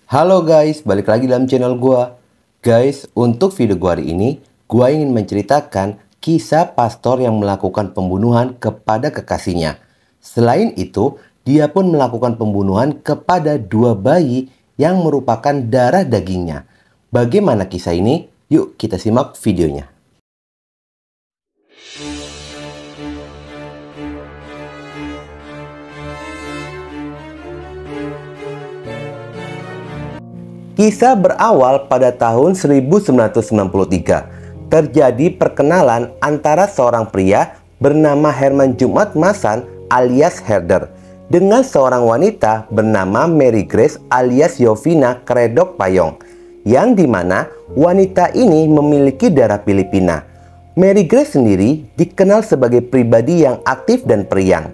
Halo guys, balik lagi dalam channel gua. Guys, untuk video gua hari ini, gua ingin menceritakan kisah pastor yang melakukan pembunuhan kepada kekasihnya. Selain itu, dia pun melakukan pembunuhan kepada dua bayi yang merupakan darah dagingnya. Bagaimana kisah ini? Yuk kita simak videonya. Kisah berawal pada tahun 1993. Terjadi perkenalan antara seorang pria bernama Herman Jumat Masan alias Herder dengan seorang wanita bernama Mary Grace alias Yovina Kredok Payong, yang dimana wanita ini memiliki darah Filipina. Mary Grace sendiri dikenal sebagai pribadi yang aktif dan periang.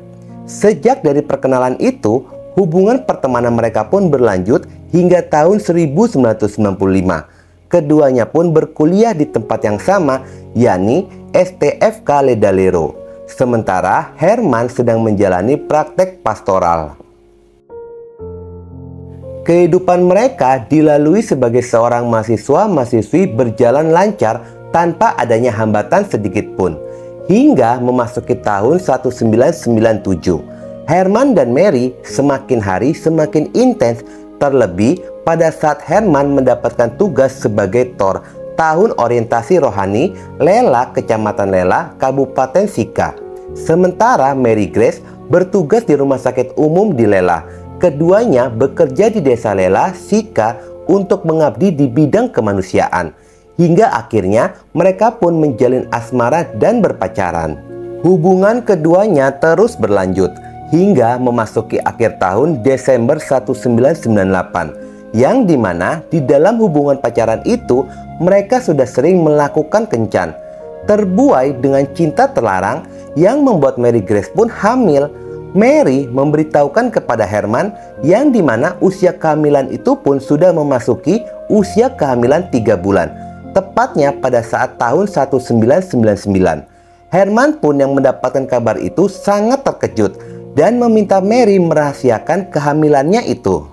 Sejak dari perkenalan itu, hubungan pertemanan mereka pun berlanjut hingga tahun 1995. Keduanya pun berkuliah di tempat yang sama, yakni STFK Ledalero. Sementara Herman sedang menjalani praktek pastoral. Kehidupan mereka dilalui sebagai seorang mahasiswa-mahasiswi berjalan lancar tanpa adanya hambatan sedikit pun. Hingga memasuki tahun 1997. Herman dan Mary semakin hari semakin intens, terlebih pada saat Herman mendapatkan tugas sebagai TOR, Tahun Orientasi Rohani Lela Kecamatan Lela, Kabupaten Sika. Sementara Mary Grace bertugas di Rumah Sakit Umum di Lela. Keduanya bekerja di Desa Lela, Sika untuk mengabdi di bidang kemanusiaan. Hingga akhirnya mereka pun menjalin asmara dan berpacaran. Hubungan keduanya terus berlanjut hingga memasuki akhir tahun Desember 1998, yang dimana di dalam hubungan pacaran itu mereka sudah sering melakukan kencan. Terbuai dengan cinta terlarang yang membuat Mary Grace pun hamil. Mary memberitahukan kepada Herman yang dimana usia kehamilan itu pun sudah memasuki usia kehamilan 3 bulan, tepatnya pada saat tahun 1999. Herman pun yang mendapatkan kabar itu sangat terkejut dan meminta Mary merahasiakan kehamilannya itu.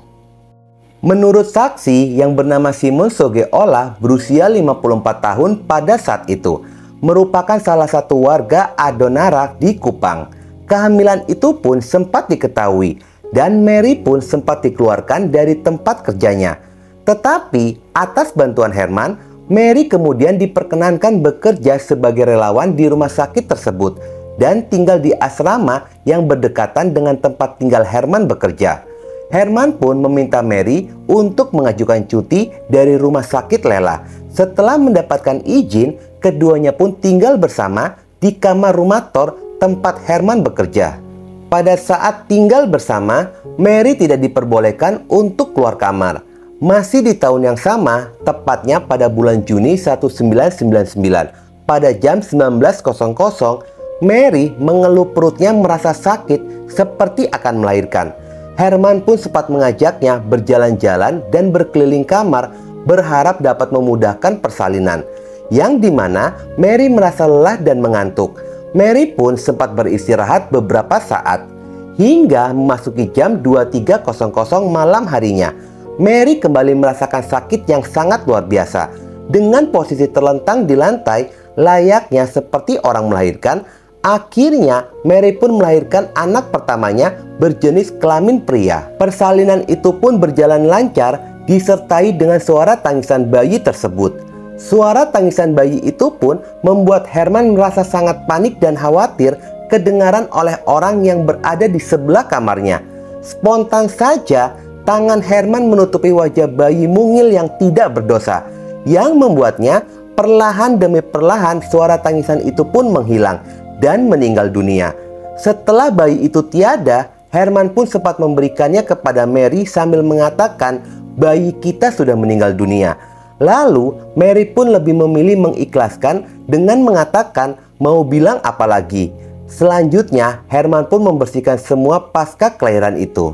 Menurut saksi yang bernama Simon Sogeola berusia 54 tahun pada saat itu, merupakan salah satu warga Adonara di Kupang. Kehamilan itu pun sempat diketahui dan Mary pun sempat dikeluarkan dari tempat kerjanya. Tetapi atas bantuan Herman, Mary kemudian diperkenankan bekerja sebagai relawan di rumah sakit tersebut dan tinggal di asrama yang berdekatan dengan tempat tinggal Herman bekerja. Herman pun meminta Mary untuk mengajukan cuti dari rumah sakit Lela. Setelah mendapatkan izin, keduanya pun tinggal bersama di kamar rumah TOR tempat Herman bekerja. Pada saat tinggal bersama, Mary tidak diperbolehkan untuk keluar kamar. Masih di tahun yang sama, tepatnya pada bulan Juni 1999, pada jam 19.00, Mary mengeluh perutnya merasa sakit seperti akan melahirkan. Herman pun sempat mengajaknya berjalan-jalan dan berkeliling kamar berharap dapat memudahkan persalinan, yang dimana Mary merasa lelah dan mengantuk. Mary pun sempat beristirahat beberapa saat hingga memasuki jam 23.00 malam harinya. Mary kembali merasakan sakit yang sangat luar biasa. Dengan posisi terlentang di lantai layaknya seperti orang melahirkan. Akhirnya Mary pun melahirkan anak pertamanya berjenis kelamin pria. Persalinan itu pun berjalan lancar disertai dengan suara tangisan bayi tersebut. Suara tangisan bayi itu pun membuat Herman merasa sangat panik dan khawatir kedengaran oleh orang yang berada di sebelah kamarnya. Spontan saja tangan Herman menutupi wajah bayi mungil yang tidak berdosa, yang membuatnya perlahan demi perlahan suara tangisan itu pun menghilang dan meninggal dunia. Setelah bayi itu tiada, Herman pun sempat memberikannya kepada Mary sambil mengatakan, "Bayi kita sudah meninggal dunia." Lalu Mary pun lebih memilih mengikhlaskan dengan mengatakan mau bilang apa lagi. Selanjutnya Herman pun membersihkan semua pasca kelahiran itu.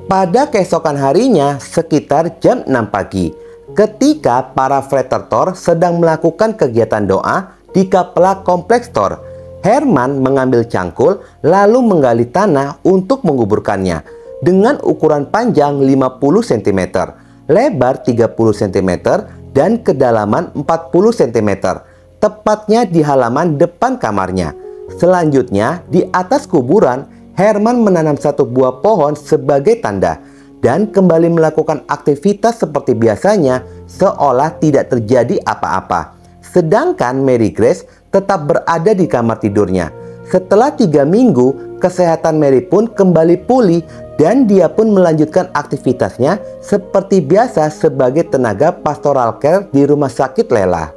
Pada keesokan harinya sekitar jam 6 pagi, ketika para Frater TOR sedang melakukan kegiatan doa di kapela kompleks TOR, Herman mengambil cangkul lalu menggali tanah untuk menguburkannya. dengan ukuran panjang 50 cm, lebar 30 cm, dan kedalaman 40 cm, tepatnya di halaman depan kamarnya. Selanjutnya, di atas kuburan, Herman menanam satu buah pohon sebagai tanda dan kembali melakukan aktivitas seperti biasanya seolah tidak terjadi apa-apa. Sedangkan Mary Grace tetap berada di kamar tidurnya. Setelah 3 minggu, kesehatan Mary pun kembali pulih dan dia pun melanjutkan aktivitasnya seperti biasa sebagai tenaga pastoral care di rumah sakit Lela.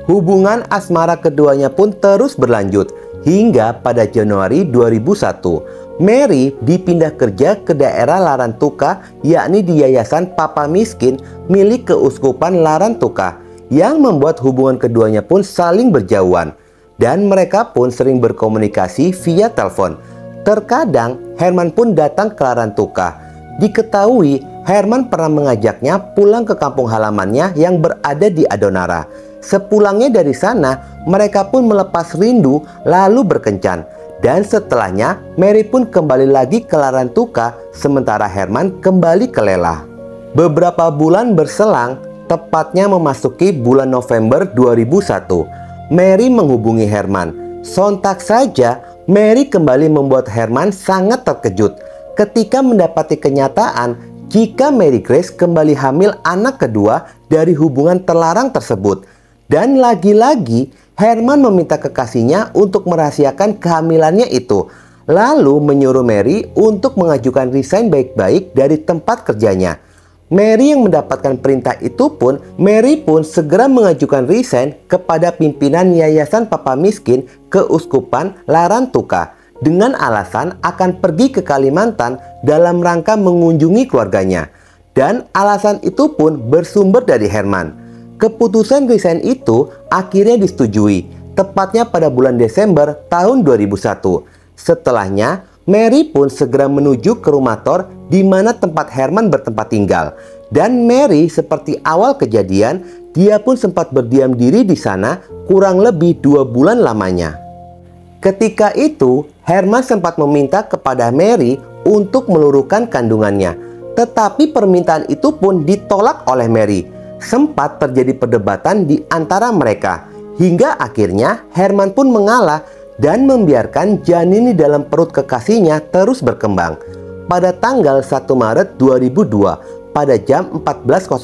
Hubungan asmara keduanya pun terus berlanjut hingga pada Januari 2001, Mary dipindah kerja ke daerah Larantuka, yakni di Yayasan Papa Miskin milik Keuskupan Larantuka, yang membuat hubungan keduanya pun saling berjauhan dan mereka pun sering berkomunikasi via telepon. Terkadang Herman pun datang ke Larantuka. Diketahui Herman pernah mengajaknya pulang ke kampung halamannya yang berada di Adonara. Sepulangnya dari sana, mereka pun melepas rindu lalu berkencan. Dan setelahnya, Mary pun kembali lagi ke Larantuka, sementara Herman kembali ke Lela. Beberapa bulan berselang, tepatnya memasuki bulan November 2001, Mary menghubungi Herman. Sontak saja, Mary kembali membuat Herman sangat terkejut ketika mendapati kenyataan jika Mary Grace kembali hamil anak kedua dari hubungan terlarang tersebut. Dan lagi-lagi Herman meminta kekasihnya untuk merahasiakan kehamilannya itu, lalu menyuruh Mary untuk mengajukan resign baik-baik dari tempat kerjanya. Mary yang mendapatkan perintah itu pun, Mary pun segera mengajukan resign kepada pimpinan Yayasan Papa Miskin Keuskupan Larantuka dengan alasan akan pergi ke Kalimantan dalam rangka mengunjungi keluarganya. Dan alasan itu pun bersumber dari Herman. Keputusan resign itu akhirnya disetujui, tepatnya pada bulan Desember tahun 2001. Setelahnya, Mary pun segera menuju ke rumah Thor di mana tempat Herman bertempat tinggal. Dan Mary seperti awal kejadian, dia pun sempat berdiam diri di sana kurang lebih 2 bulan lamanya. Ketika itu, Herman sempat meminta kepada Mary untuk meluruhkan kandungannya. Tetapi permintaan itu pun ditolak oleh Mary. Sempat terjadi perdebatan di antara mereka, hingga akhirnya Herman pun mengalah dan membiarkan janin di dalam perut kekasihnya terus berkembang. Pada tanggal 1 Maret 2002, pada jam 14.00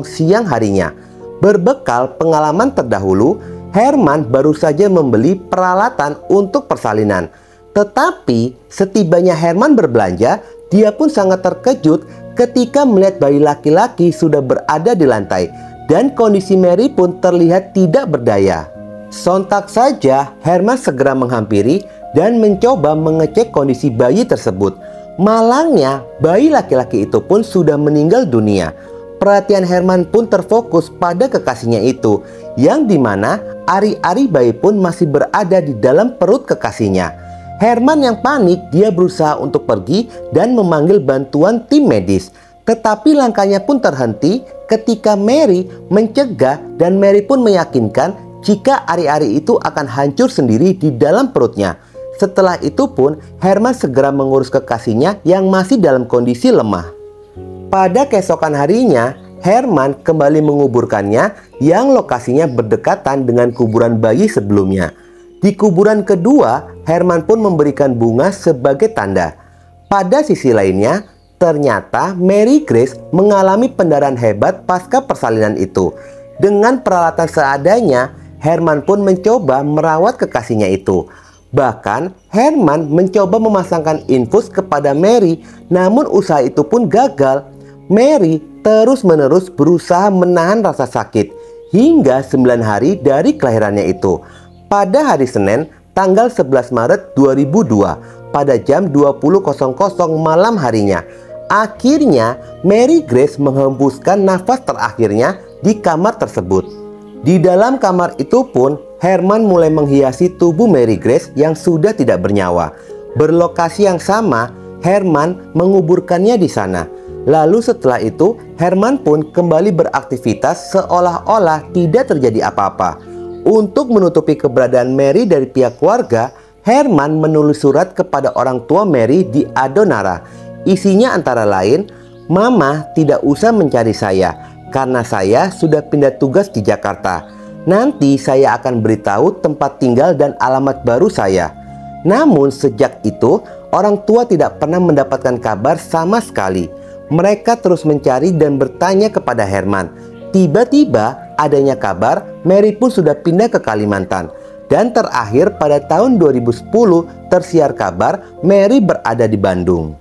siang harinya, berbekal pengalaman terdahulu, Herman baru saja membeli peralatan untuk persalinan. Tetapi setibanya Herman berbelanja, dia pun sangat terkejut ketika melihat bayi laki-laki sudah berada di lantai dan kondisi Mary pun terlihat tidak berdaya. Sontak saja Herman segera menghampiri dan mencoba mengecek kondisi bayi tersebut. Malangnya, bayi laki-laki itu pun sudah meninggal dunia. Perhatian Herman pun terfokus pada kekasihnya itu, yang dimana ari-ari bayi pun masih berada di dalam perut kekasihnya. Herman yang panik, dia berusaha untuk pergi dan memanggil bantuan tim medis. Tetapi langkahnya pun terhenti ketika Mary mencegah dan Mary pun meyakinkan jika ari-ari itu akan hancur sendiri di dalam perutnya. Setelah itu pun Herman segera mengurus kekasihnya yang masih dalam kondisi lemah. Pada keesokan harinya, Herman kembali menguburkannya yang lokasinya berdekatan dengan kuburan bayi sebelumnya. Di kuburan kedua, Herman pun memberikan bunga sebagai tanda. Pada sisi lainnya, ternyata Mary Grace mengalami pendarahan hebat pasca persalinan itu. Dengan peralatan seadanya, Herman pun mencoba merawat kekasihnya itu. Bahkan, Herman mencoba memasangkan infus kepada Mary, namun usaha itu pun gagal. Mary terus-menerus berusaha menahan rasa sakit hingga 9 hari dari kelahirannya itu. Pada hari Senin, tanggal 11 Maret 2002, pada jam 20.00 malam harinya, akhirnya Mary Grace menghembuskan nafas terakhirnya di kamar tersebut. Di dalam kamar itu pun, Herman mulai menghiasi tubuh Mary Grace yang sudah tidak bernyawa. Berlokasi yang sama, Herman menguburkannya di sana. Lalu setelah itu, Herman pun kembali beraktivitas seolah-olah tidak terjadi apa-apa. Untuk menutupi keberadaan Mary dari pihak keluarga, Herman menulis surat kepada orang tua Mary di Adonara. Isinya antara lain, "Mama tidak usah mencari saya karena saya sudah pindah tugas di Jakarta. Nanti saya akan beritahu tempat tinggal dan alamat baru saya." Namun sejak itu orang tua tidak pernah mendapatkan kabar sama sekali. Mereka terus mencari dan bertanya kepada Herman. Tiba-tiba adanya kabar Mary pun sudah pindah ke Kalimantan. Dan terakhir pada tahun 2010 tersiar kabar Mary berada di Bandung.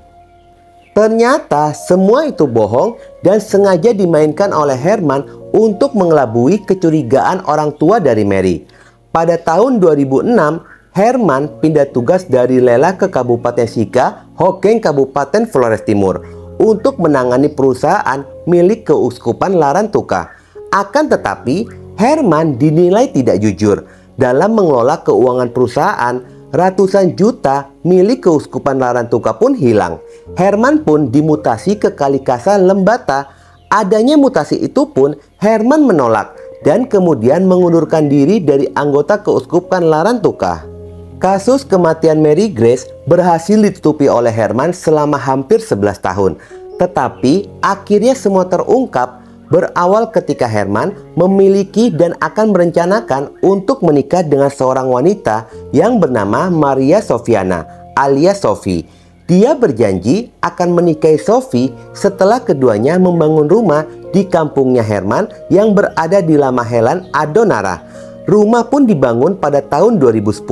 Ternyata semua itu bohong dan sengaja dimainkan oleh Herman untuk mengelabui kecurigaan orang tua dari Mary. Pada tahun 2006, Herman pindah tugas dari Lela ke Kabupaten Sika, Hokeng, Kabupaten Flores Timur untuk menangani perusahaan milik Keuskupan Larantuka. Akan tetapi, Herman dinilai tidak jujur dalam mengelola keuangan perusahaan. Ratusan juta milik Keuskupan Larantuka pun hilang. Herman pun dimutasi ke Kalikasa Lembata. Adanya mutasi itu pun Herman menolak dan kemudian mengundurkan diri dari anggota Keuskupan Larantuka. Kasus kematian Mary Grace berhasil ditutupi oleh Herman selama hampir 11 tahun. Tetapi akhirnya semua terungkap berawal ketika Herman memiliki dan akan merencanakan untuk menikah dengan seorang wanita yang bernama Maria Sofiana alias Sophie. Dia berjanji akan menikahi Sophie setelah keduanya membangun rumah di kampungnya Herman yang berada di Lamahelan, Adonara. Rumah pun dibangun pada tahun 2010.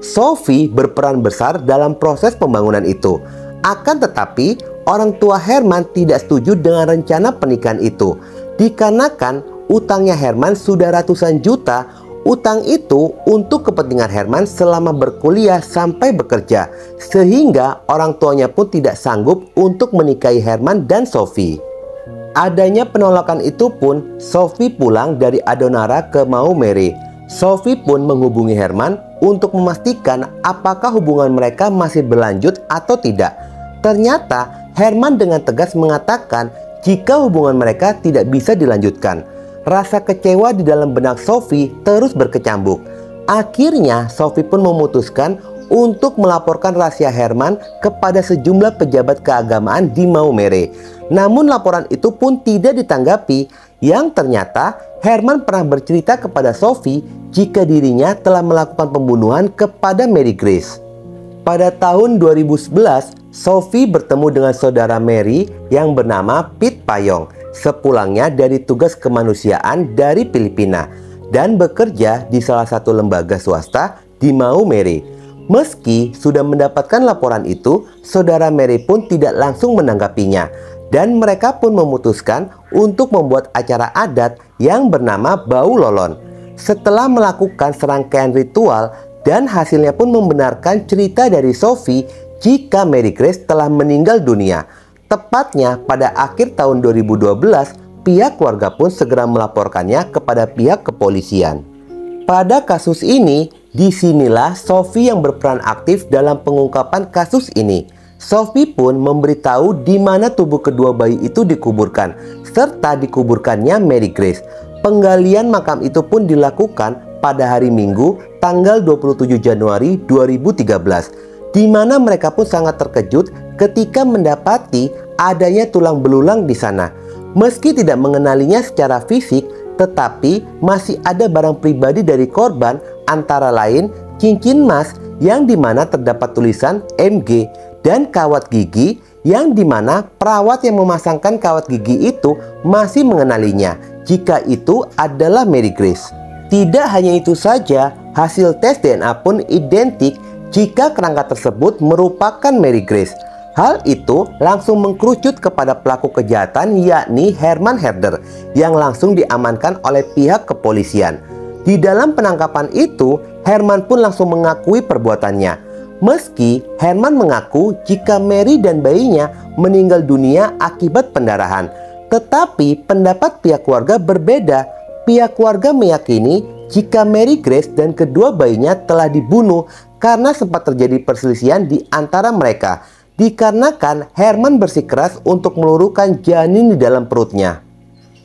Sophie berperan besar dalam proses pembangunan itu. Akan tetapi, orang tua Herman tidak setuju dengan rencana pernikahan itu. Dikarenakan utangnya Herman sudah ratusan juta. Utang itu untuk kepentingan Herman selama berkuliah sampai bekerja. Sehingga orang tuanya pun tidak sanggup untuk menikahi Herman dan Sophie. Adanya penolakan itu pun, Sophie pulang dari Adonara ke Maumere. Sophie pun menghubungi Herman untuk memastikan apakah hubungan mereka masih berlanjut atau tidak. Ternyata Herman dengan tegas mengatakan jika hubungan mereka tidak bisa dilanjutkan. Rasa kecewa di dalam benak Sophie terus berkecambuk. Akhirnya Sophie pun memutuskan untuk melaporkan rahasia Herman kepada sejumlah pejabat keagamaan di Maumere. Namun laporan itu pun tidak ditanggapi. Yang ternyata Herman pernah bercerita kepada Sophie jika dirinya telah melakukan pembunuhan kepada Mary Grace. Pada tahun 2011, Sophie bertemu dengan saudara Mary yang bernama Pete Payong sepulangnya dari tugas kemanusiaan dari Filipina dan bekerja di salah satu lembaga swasta di Maumere. Meski sudah mendapatkan laporan itu, saudara Mary pun tidak langsung menanggapinya dan mereka pun memutuskan untuk membuat acara adat yang bernama Bau Lolon. Setelah melakukan serangkaian ritual dan hasilnya pun membenarkan cerita dari Sophie jika Mary Grace telah meninggal dunia. Tepatnya pada akhir tahun 2012, pihak keluarga pun segera melaporkannya kepada pihak kepolisian. Pada kasus ini, disinilah Sophie yang berperan aktif dalam pengungkapan kasus ini. Sophie pun memberitahu di mana tubuh kedua bayi itu dikuburkan, serta dikuburkannya Mary Grace. Penggalian makam itu pun dilakukan pada hari Minggu, tanggal 27 Januari 2013, di mana mereka pun sangat terkejut ketika mendapati adanya tulang belulang di sana. Meski tidak mengenalinya secara fisik, tetapi masih ada barang pribadi dari korban, antara lain cincin emas yang dimana terdapat tulisan MG dan kawat gigi yang dimana perawat yang memasangkan kawat gigi itu masih mengenalinya jika itu adalah Mary Grace. Tidak hanya itu saja, hasil tes DNA pun identik jika kerangka tersebut merupakan Mary Grace. Hal itu langsung mengkerucut kepada pelaku kejahatan, yakni Herman Herder, yang langsung diamankan oleh pihak kepolisian. Di dalam penangkapan itu, Herman pun langsung mengakui perbuatannya. Meski Herman mengaku jika Mary dan bayinya meninggal dunia akibat pendarahan, tetapi pendapat pihak keluarga berbeda. Pihak keluarga meyakini jika Mary Grace dan kedua bayinya telah dibunuh karena sempat terjadi perselisihan di antara mereka, dikarenakan Herman bersikeras untuk meluruhkan janin di dalam perutnya.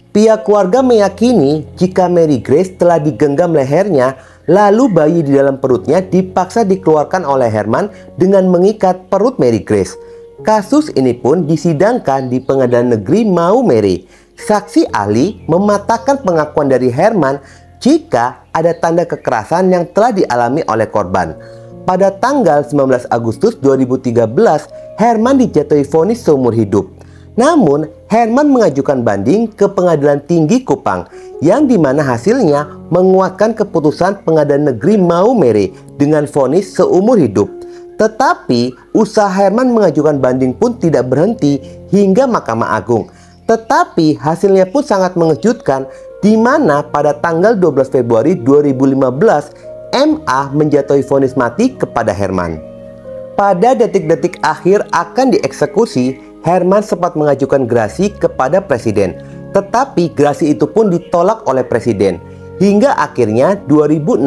Pihak keluarga meyakini jika Mary Grace telah digenggam lehernya, lalu bayi di dalam perutnya dipaksa dikeluarkan oleh Herman dengan mengikat perut Mary Grace. Kasus ini pun disidangkan di Pengadilan Negeri Maumere. Saksi ahli mematahkan pengakuan dari Herman jika ada tanda kekerasan yang telah dialami oleh korban. Pada tanggal 19 Agustus 2013, Herman dijatuhi vonis seumur hidup. Namun, Herman mengajukan banding ke Pengadilan Tinggi Kupang, yang dimana hasilnya menguatkan keputusan Pengadilan Negeri Maumere dengan vonis seumur hidup. Tetapi, usaha Herman mengajukan banding pun tidak berhenti hingga Mahkamah Agung. Tetapi, hasilnya pun sangat mengejutkan, di mana pada tanggal 12 Februari 2015, MA menjatuhi vonis mati kepada Herman. Pada detik-detik akhir akan dieksekusi, Herman sempat mengajukan gerasi kepada Presiden. Tetapi gerasi itu pun ditolak oleh Presiden. Hingga akhirnya 2016,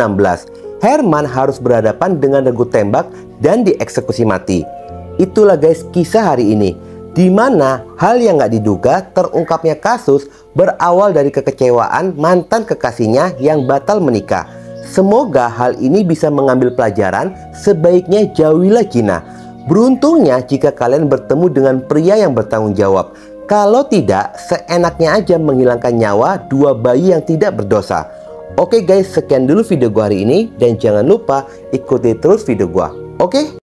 Herman harus berhadapan dengan regu tembak dan dieksekusi mati. Itulah guys kisah hari ini, di mana hal yang gak diduga terungkapnya kasus berawal dari kekecewaan mantan kekasihnya yang batal menikah. Semoga hal ini bisa mengambil pelajaran, sebaiknya jauhilah zina. Beruntungnya jika kalian bertemu dengan pria yang bertanggung jawab. Kalau tidak, seenaknya aja menghilangkan nyawa dua bayi yang tidak berdosa. Oke guys, sekian dulu video gua hari ini, dan jangan lupa ikuti terus video gua. Oke?